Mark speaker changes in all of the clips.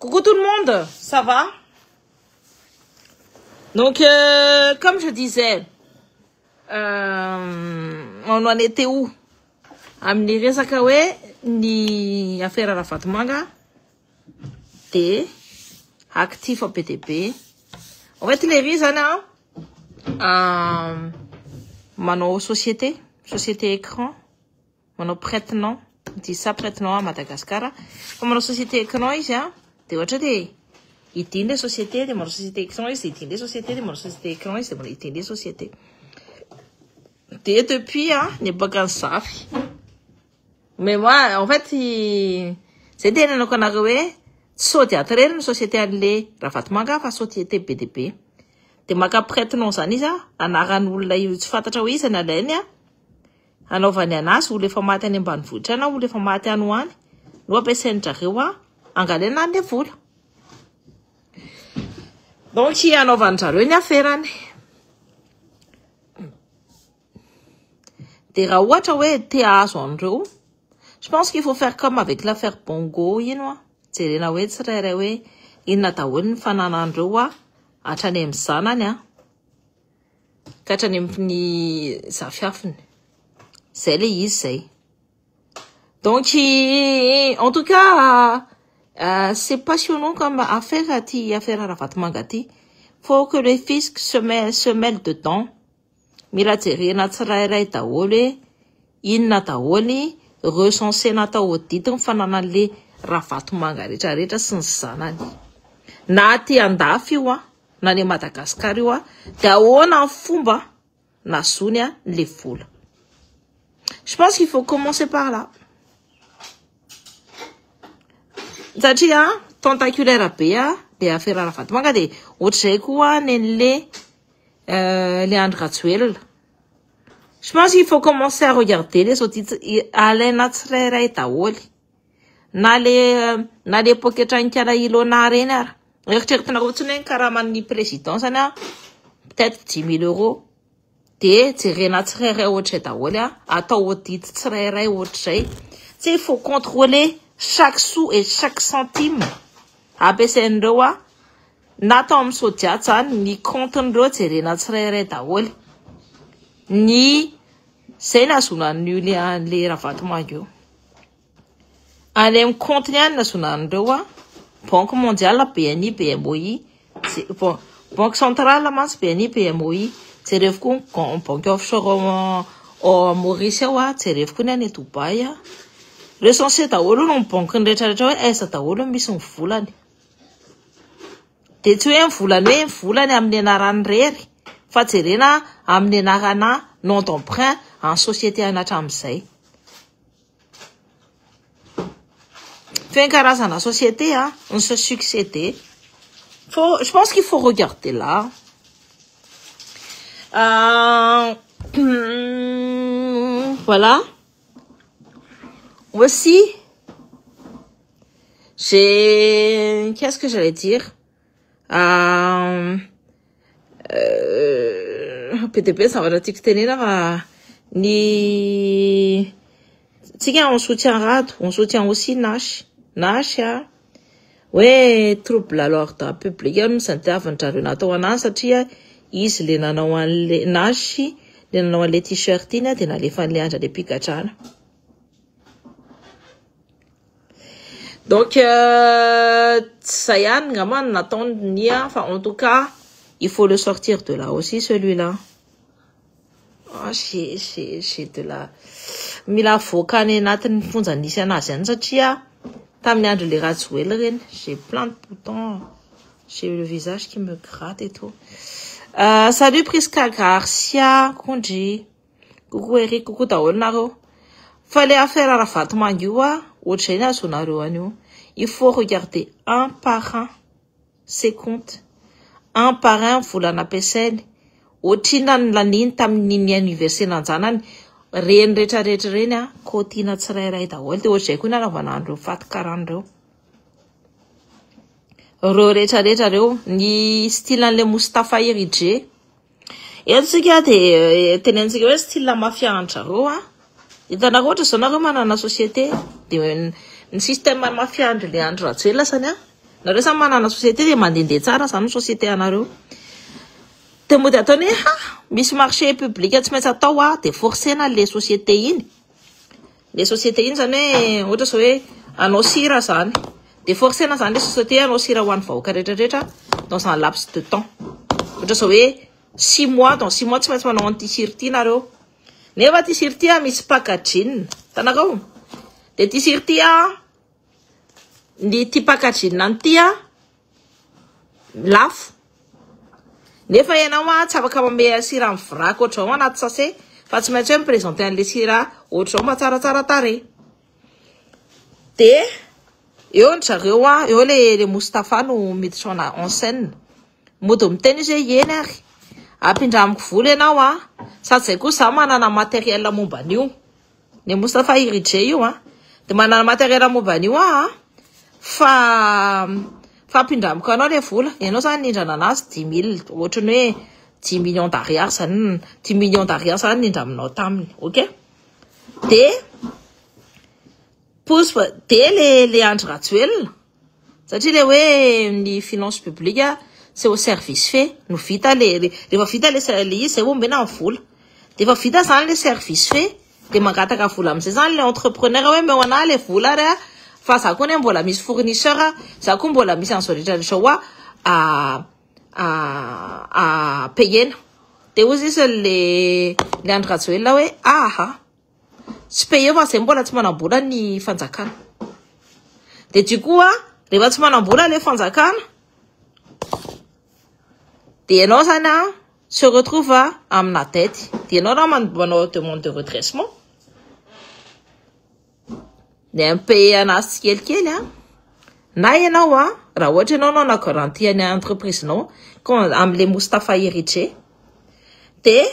Speaker 1: Coucou tout le monde, ça va? Donc, comme je disais, on en était où? Amni resaka hoe ny affaire Arafat Manga de actif au PTP. En fait, les risana mano société écran, mano prête-nom, dit ça prête-nom à Madagascar. Mano société écran ici, hein? De autre de itin des sociétés, de mano société écran ici, itin des sociétés, de mano société écran ici, de itin des sociétés. Depuis, hein, n'est pas grand safi. Mais moi, en fait, c'était une qu'on a joué, sauté à travers une société allée, Arafat Manga, fa société PTP. De maka prête non sanisa, en aranul yu fatatra isa na lenia, en ovanianas, ou les formates en banfutana, ou les formates en one, ou pesenta rewa, en galena de foule. Donc, il y a un ovantareux, il y a ferran. Des rawataway, théâtre en roue. Je pense qu'il faut faire comme avec l'affaire Bongo, you know. C'est la way tsrerewe, inatawun fananandroa, atanem sananya. Katanem ni safiafn. C'est les yisei. Donc, en tout cas, c'est passionnant comme affaire Arafat Mangati. Faut que les fiscs se mêlent dedans. Milateri natsraira tawole, inatawoli, recensé nata au titre fananale Arafat Manga rehetra sy ny zanany. Na aty andafy io a, na ny Madagascar io a, de ahoana fomba nasony a le vola. Je pense qu'il faut commencer par là. Satria tentaculaire be a de affaire Arafat Manga de ohatr'izay koa nen'le Léandre Ratsuel. Je pense qu'il faut commencer à regarder les autres Alain Natsrera et Taoli. Na les pocketran kara ilona renar. Recherche na karaman ni présidence ana. Peut-être 10 000 euros. De tirer Natsrera ou Chetaolia. Attends au titre Tsrera ou Tchei. Il faut contrôler chaque sou et chaque centime. Abesendroa. Natom sotiatsan ni kontondro tirer Natsrera Taoli. Ni c'est la suna nuli les Arafat Manga. Alem continent national doa Banque mondiale la PNI PMOI Banque centrale la masse PNI PMOI c'est refkun kon banque offshore au Maurice wa c'est refkun ne tupaya recensé ta wolo non banque ndetara esa ta wolo mission fulani te tu en fulani amne naranreri fa tserena amne narana non d'emprunt en société anatamsay. Fait grâce à la société, hein, on se succédait. Je pense qu'il faut regarder là. Voilà. Aussi, qu'est-ce que j'allais dire? PTP, ça va être ni on soutient Rad, on soutient aussi Nash, ouais, trouble alors ta peuple, yam santé avant de renato wana satria, is les nanawan les Nashi, les nanawan les t-shirts ina, de les fans les anja de Pikachana. Donc, ça y est, gamin, n'attend ni, enfin, en tout cas, il faut le sortir de là aussi, celui-là. Ah, j'ai de la mila fokane natin fonza nisy anazy satria tamin'ny andro le Ratsuel reny j'ai plein de boutons, j'ai le visage qui me gratte et tout. Salut Prisca Garcia, Kondji, coucou Eric, coucou Taolnaro. Fallait affaire Arafat Manga ohatr'izay sonareo anio. Il faut regarder un par un ses comptes, un par un volana ampiasainy. Otrina ny laniny tamin'ny anniversaire nanjanany reny rehetrarehetra reny a kotina tsirairay daholo de ohatr'izay koa nanaovanandreo fatikaran'ireo reo rehetrarehetra reo ny style an'le Mustafa Eridje eto tsika de tenentsika hoe style mafia andrareo a hitanareo ohatra zao nareo manana société de ny système mafia andro le andro Ratsuel lasany a nareo samy manana société de mandehandeha tsara zany société anareo. De mody ataony misy marché public tsy maintsy atao de forcena le société iny. Les sociétés iny zany hoe ohatra zao hoe anao sira zany de forcena zany le société anao sira ho an'ny vahoaka rehetrarehetra dans un laps de temps. Ohatra zao hoe 6 mois, dans 6 mois tsy maintsy manao an'ity sira ity nareo. Nefa ty sira ity misy packaging, tanareo. De ty sira ity ny ty packaging an'ity lafo. Nefa ianao tsy afaka manome sira amin'ny vrac ohatra zao anaty sachet, fa tsy maintsy hoe miprésenter an'le sira ohatra zao matsaratsara tarehy. De eo ny zareo eo le Moustapha no miditra en scène. Mody miteny izy hoe eny ary ampindramiko vola ianao sady zay koa za manana matériel momba an'io. Ne Moustapha Iridje io de manana matériel momba an'io fa ampindramiko anao le vola. Ianao zany nindrana anazy 10 000 ohatra ny hoe 10 millions d'ariary zany 10 millions d'ariary zany nindraminao taminy. OK? De le Andry Rajoelina satria le hoe ny finance publique c'est au service fait no vita rehefa vita le izy zay ombena ny vola. De efa vita zany le service fait de mangataka vola am'izay zany le entrepreneur hoe meo ana le vola ary fa za koa ne mbola misy fournisseur za koa mbola misy an'izao rehetrarehetra payena. De ozy izy le Andry Rajoelina hoe tsy paye fa zay mbola tsy manambola ny fanjakana. De du coup rehefa tsy manambola le fanjakana de ianao zany se retrouve amina dette. De ianao manao demande de redressement de impayé anazy kelikely na ianao raha ohatra ianao na garantie ny entreprise nao am'le Moustapha Iridje de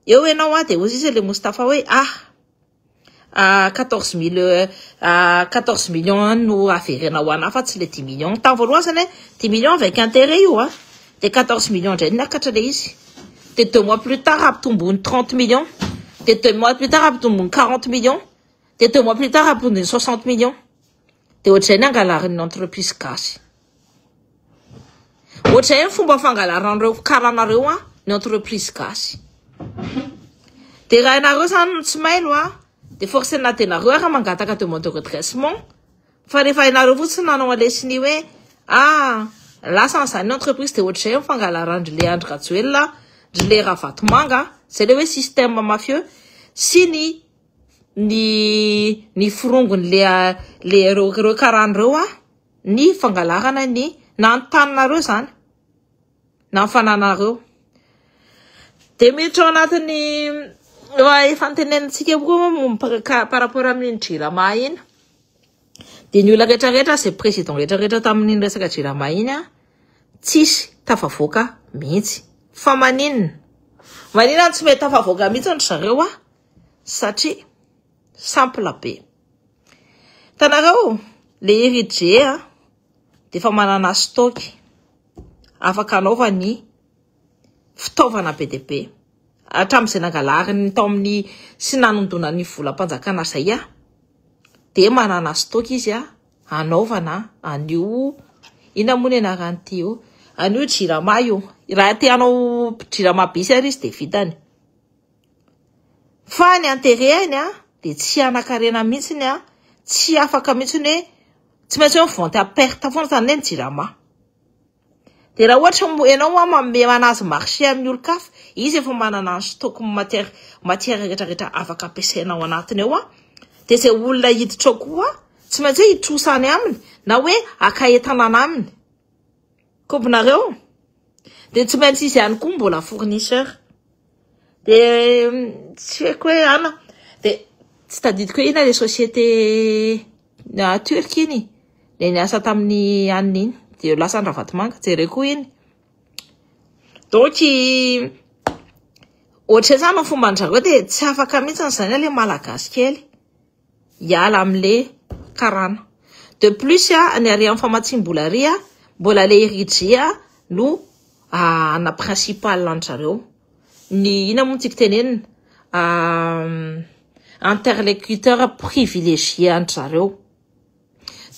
Speaker 1: eo ianao de ozy izy le Moustapha hoe 14 millions no averena ho ana fa tsy le 10 millions. Tant voaloha zany 10 millions avec intérêt io de 14 millions ndray niakatra le izy. De 2 mois plus tard ampitombony 30 millions. De 2 mois plus tard ampitombony 40 millions. De 2 mois plus tard ampitombony 60 millions. De ohatr'izay ny angalarin'ny entreprise gasy. Ohatr'izay ny fomba fangalarandreo karanareo ny entreprise gasy. De raha ianareo zany tsy mailo de forcena tenareo raha mangataka demande de redressement. Fa rehefa ianareo fotsiny nanao alesiny hoe lasa an'izany entreprise de ohatr'izay fangalarandry le Andry Rajoelina ry le Ravatomanga zay le hoe système mafieux sy ny firongony le reo karan'ireo ny fangalarana na ny taninareo zany na ny fananareo. De miditra ao anatin'ny efa nitenenitsika koa par rapport amin'ny Jirama iny. De ny olona rehetrarehetra zay président rehetrarehetra tamin'ny resaka Jirama iny tsisy tafavoaka mihitsy. Fa maninona tsy mety tafavoaka mihitsy ny zareo satria simple be. Tanareo le Iridje de fa manana stock afaka anaovany fitaovana be dia be hatramin'izay nangalariny tao amin'ny sy nanondonany volam-panjakana zay de manana stock izy anaovana an'io ina moa ny anaran'ity an'io Jirama io. Raha tianao Jirama bisy ary izy de vitany. Fa ny intérêt de tsy anakarena mihitsy tsy afaka mihitsy hoe tsy maintsy hoe vente à perte foana zany ny Jirama. De raha ohatra ianao manome anazy marché amin'ny olo-kafa izy efa manana stock matière rehetrarehetra afaka ampiasaina ao anatiny ao de zay olona hiditra ao koa tsy maintsy hoe hitrosany aminy na hoe akaetanana aminy. Kompinareo? De tsy maintsy izy ihany koa mbola fournisseur. De tsy haiko hoe de tsy tadidiko hoe ina le société turque iny le niasa tamin'ny anina iny de lasa ny Ravatomanga jereko iny. Donc ohatr'izay zany ny fomban-jareo de tsy afaka mihitsy zany le malagasy kely hiala am'le karana. De plus ny ary amin'ny famatsim-bola ary mbola le Iridje no ana principal an-jareo. Ny ina moa tiako tenenina interlocuteur privilégié an-jareo.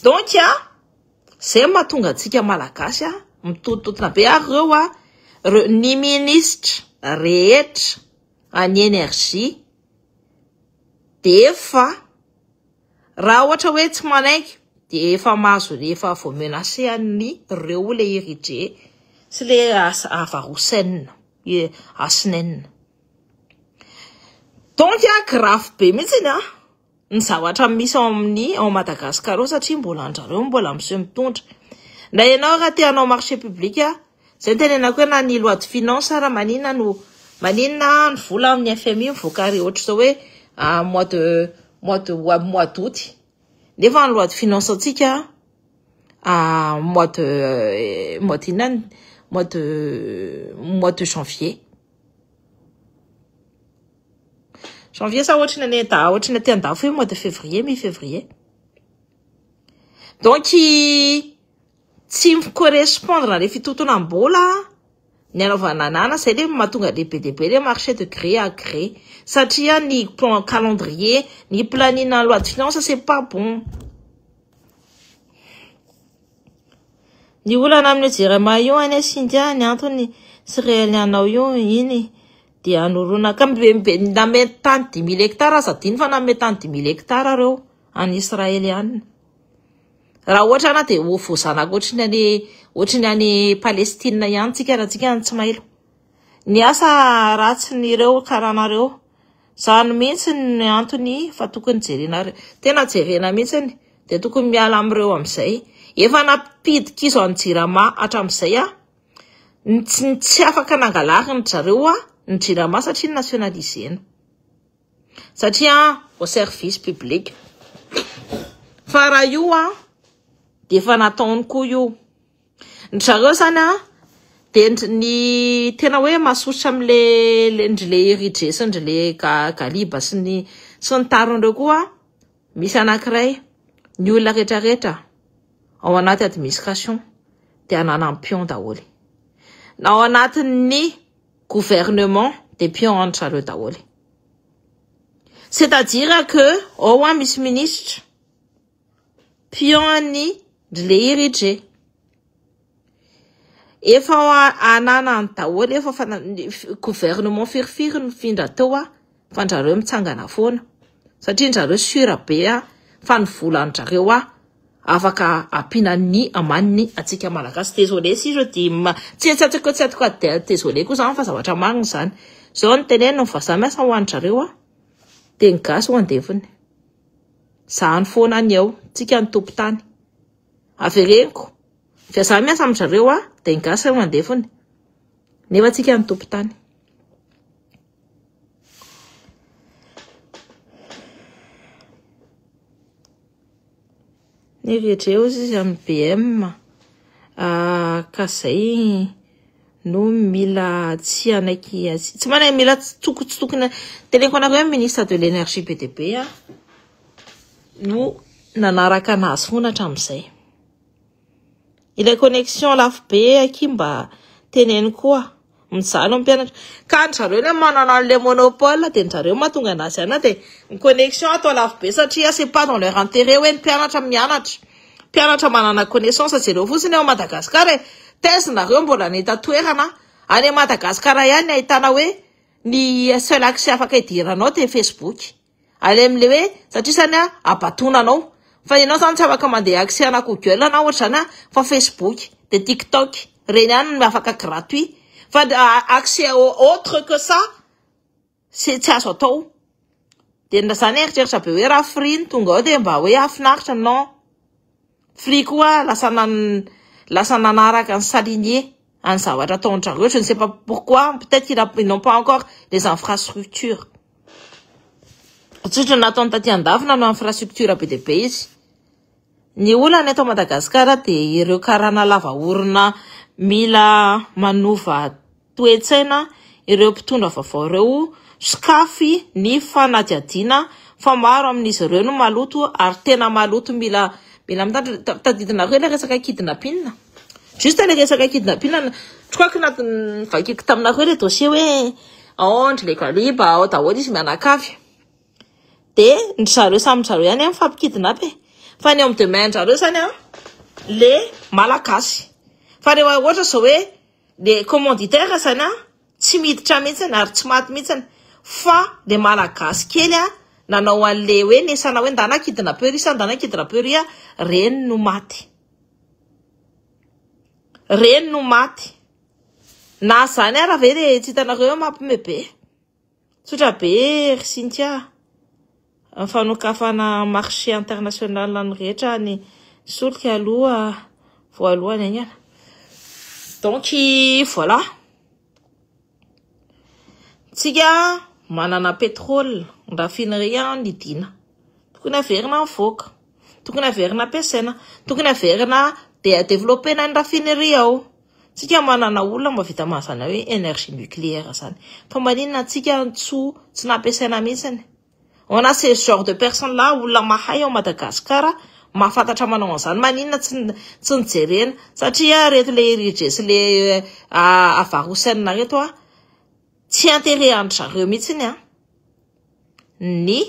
Speaker 1: Donc zay mahatonga antsika malagasy mitototona be ary reo ny ministra rehetra any énergie defa raha ohatra hoe tsy manaiky de efa mahazo efa vao menacé any reo le irige sy le avarosen asinen. Donc grave be mihitsy ny zavatra misy ao Madagascar satria mbola andrareo mbola miseho mitondra. Na ianao raha te hanao marché public zay tenenako hoe na ny loi de finance raha maninona ny vola amin'ny FMI mivoaka ohatra zao hoe mois d'août nefa ny loi de finance antsika mois de janvier. Janvier ça ohatra ny te andafo mois de février mi-février. Donc tsy correspondre le fitotonam-bola ny anaovana nana c'est le mahatonga lehibe le marché de gré à gré satria ny plan calendrier ny planning na loi de finance c'est pas bon. Ny olana amin'ny Jerema io any Sindia ny antony Sirelianao io iny dia anorona kambe na metany 10 000 hectares zadiny fa na metany 10 000 hectares reo any Israeliana. Raha ohatra na de ho zanaka otriny any Palestine ihany tsika raha tsika tsy mailo. Ny asa ratsy nireo karanareo zany mihitsy ny antony fa tokony jerena tena jerena mihitsy de tokony miala amreo amizay. Efa napidika izo any Jirama hatramizay tsy afaka nangalary ny zareo ny Jirama satria nationalisena satria au service public. Fa raha io de fa nataony koa io ny zareo zany de ny tena hoe masosotra amle irige sy le galiba sy ny taron'ireo koa misy anankiray ny olona rehetrarehetra ao anaty administration de anana pion daholy na ao anatin'ny gouvernement de pion entre zareo daholy. C'est-à-dire que ao misy ministre pion ny le irige efa anana ny daholy efa gouvernement firifiry mifindra teo fa ndrareo mitsangana foana satria ndrareo sura be fa ny volan-jareo afaka apinany amaniny atsika malagasy. Désolé si je dis tsy désolé koa zany fa zavatra marina zany. Zao ny teneno ny vasamasa ho an-jareo de ny gasy ho andeviny zany foana ny eo tsika ny tompo tany avereniko fiasa miasa amin'jareo de ny gasy ho andeviny nefa tsika ny tompo tany. Ny rehetreo izy amin'ny BM ka zay no mila tsy anaiky tsy manay mila tokony teneniko anareo ministre de l'énergie PDB no nanaraka anazy foana hatramizay. Ilay connexion lafo be aky mba teneny koa mizano ampianatra ka njareo le manana le monopole de njareo mahatonga anazy ana de ny connexion atao lafo be satria c'est pas dans leur intérêt hoe ny mpianatra manana connaissance jereo fotsiny ao Madagascar thèse nareo mbola nahita toerana any Madagascar ihany ahitana hoe ny seul accès afaka idiranao de Facebook ale amle hoe satria sany abatonanao fa ianao zany tsy afaka mandeha accès ana Google na ohatra zany fa Facebook de TikTok reny ihany afaka gratuit fa accès autre que ça c'est tsy azo atao de zany eritreritra be hoe raha free tonga ao de mba hoe afinaritra non free koa lasa nanaraka ny s'aligner en zavatra ataon-jareo. Je ne sais pas pourquoi, peut-être qu'ils n'ont pas encore les infrastructures. Tsotra nataony taty andafina no infrastructure be de be izy. Ny olana eto Madagascar de ireo karana lava orona mila manova toetsaina ireo mpitondra vaovao reo skafy ny fanadiadina fa maro amin'izy ireo no maloto ary tena maloto mila tadidina reo le resaka kidnapping. Juste le resaka kidnapping, je crois que natiny vakiko taminareo le dossier hoe aondry le galiba ao daholo izy mianakavy. De ny zareo samy zareo ihany mifampikidnappy fa ny amin'ny domaine zareo zany le malagasy. Fa rehefa ohatra zao hoe le commanditaire zany tsy miditra mihitsy ary tsy maty mihitsy fa le malagasy kely nanao an'le hoe nesana hoe ndana kidnappeur sa ndana kidnappeur reny no maty. Reny no maty. Na zany raha ve tsy hitanareo mampime be. Tsotra be ry Cynthia. Fanokafana marché international ny rehetra ny solika aloha voalohany aingana. Donc voilà. Tsika manana pétrole, raffinerie ny dina. Tokony averina mivoaka. Tokony averina ampiasaina. Tokony averina développer ny raffinerie ao. Tsika manana olona mavita mazana hoe énergie nucléaire zany. Fa maninona tsika tsy nampiasaina mihitsy. On a ce genre de personnes là olona mahay ao Madagascar mahafantatra manao an'izany. Maninona tsy nijerena satria reto le riges le avarosenina reto tsy intérêt zareo mihitsy ny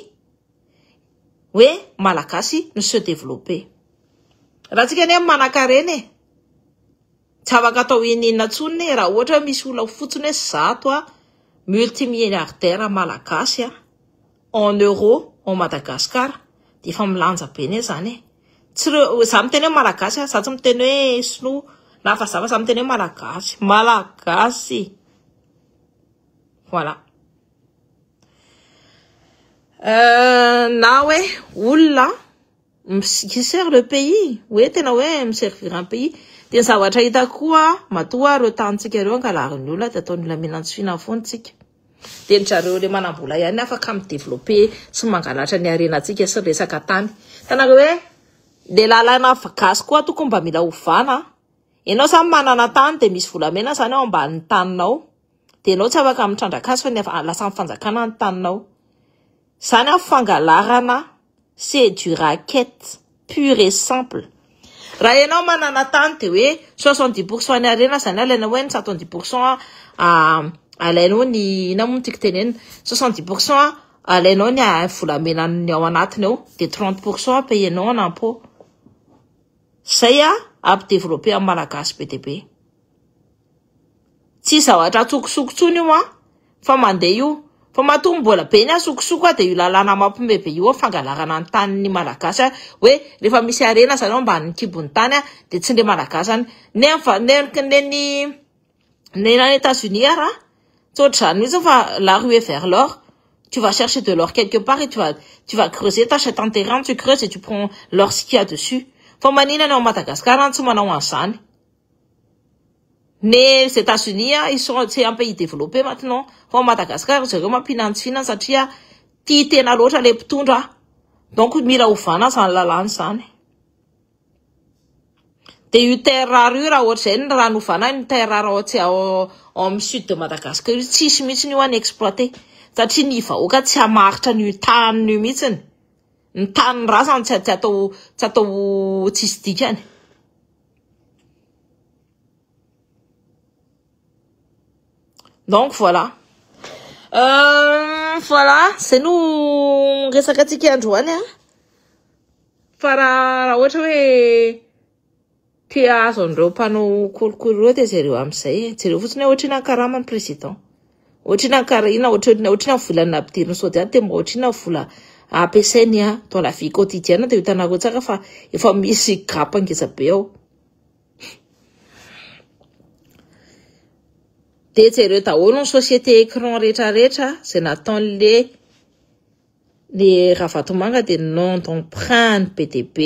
Speaker 1: hoe malagasy no se développer. Raha tsika ne manakareny tsy afaka atao inina tsony raha ohatra misy olona fotsiny hoe zato multimilliardaire malagasy en euro au Madagascar dia efa milanja be ne zany. Tsy za miteny hoe malagasy za tsy miteny hoe sinoa na fa za miteny hoe malagasy. Voilà. Na hoe olona qui sert le pays, hoe tena hoe miservir un pays. Dia zavatra hita koa matoa reo tanitsika reo angalariny olona dia ataony milantsofina foana tsika. Dia zareo le manambola ihany afaka mideveloper sy mangalatra ny arenatsika sy resaka tany. Tanareo hoe le lalana gasy koa tokony mba mila ovana. Ianao samy manana tany dia misy volamena zany ao ambanin'ny taninao. Dia ianao tsy afaka mitrandraka azy fa lasa mifanjakana ny taninao. Zany fangalarana c'est du racket pur et simple. Raha ianao manana tany dia hoe 70% ny arena zany alaina hoe ny 70% alainao ny ina moa tiako tenenina 70% alainao ny volamena ny ao anatiny ao dia 30% payenao en impôt. Zay ampideveloper amin'ny malagasy be dia be. Tsy zavatra tsokosoko io fa mandeha io fa matombo mbola be ny asokosoko dia io lalàna mampime be io fangalarana ny tanin'ny malagasy hoe rehefa misy arena zany ao mban'ny kibon'ny tany dia tsy le malagasy any ny États-Unis tsy ohatr'izany mihitsy fa la rue est vers l'or. Tu vas chercher de l'or quelque part et tu vas creuser, t'achètes un terrain, tu creuses et tu prends l'or ce qu'il y a dessus. Fa maninona ao Madagascar tsy manao an'izany. Les États-Unis c'est un pays développé maintenant. Fa Madagascar zareo mampinantsifina satria tia tena loatra le mpitondra. Donc mila ovana zany lalàna zany. Dia io terre rare io raha ohatra izay ny rano ovana ny terre rare ao amin'ny sud de Madagascar io tsisy mihitsy io any exploité satria ny vahoaka tsy hamaritra ny tany io mihitsy. Ny tany razany tsy atao tsisy dikany. Donc voilà. Voilà, c'est nous resaka tsika androany fa raha ohatra hoe tia azo an'ireo mpanao kolikoly reo dia zareo amin'izay jereo fotsiny ohatrina karama ny président. Ohatrina karina ohatrina volana ampidiriny sody dia mba ohatrina vola ampiasainy dans la vie quotidienne dia hitanareo tsara fa efa misy grapa ngeza be ao. Dia jereo daholo ny société écran rehetrarehetra izay nataon'le Ravatomanga dia nom d'emprunt PDB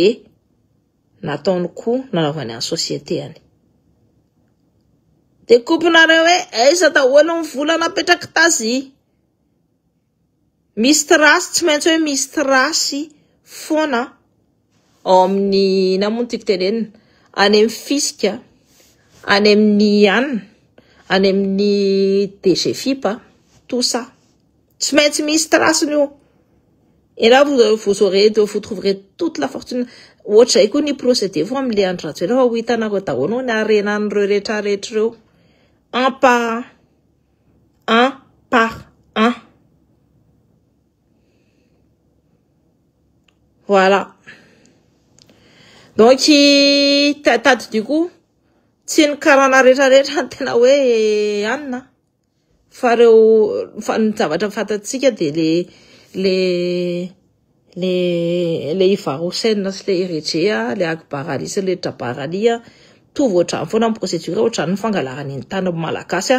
Speaker 1: nataony koa nanaovany any société any. Dia komponareo hoe aiza daholo ny vola napetraka tazy. Misy trasy tsy maintsy hoe misy trasy foana ao amin'ny namono tiako tenenina any amin'ny fisika any amin'ny anina any amin'ny DGFIP tout ça tsy maintsy misy trasiny io. Et là vous trouverez toute la fortune. Ohatr'izay koa ny procédé fo amin'ile andro ratsy ho hitanareo daholo ny arenan'ireo rehetrarehetra ireo un par un. Voilà. Donc, t'as du coup, tsy ny karana rehetra tena hoe anina. Fa reo ny zavatra fantatsika de le Ivar Hussein sy le Eritrea, le Akbar Ali sy le Jabbar Ali mitovy ohatrany foana amin'ny procédure ohatrany fangalarany ny tany malagasy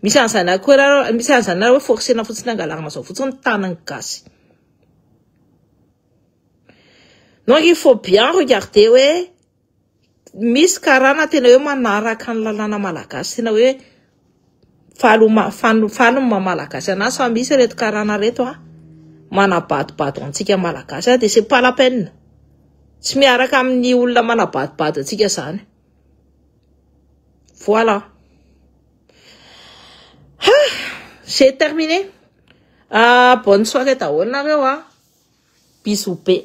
Speaker 1: misy an'izany koa misy an'izany hoe forcena fotsiny angalarana zao fotsiny ny tany gasy. Donc il faut bien regarder hoe misy karana tena hoe manaraka ny lalàna malagasy tena hoe falo malagasy anazy fa misy reto karana reto manabadobado antsika malagasy de c'est pas la peine. Tsy miaraka amin'ny olona manabadobado antsika zany. Voilà. J'ai terminé. Bonne soirée daholo nareo. Bisous be.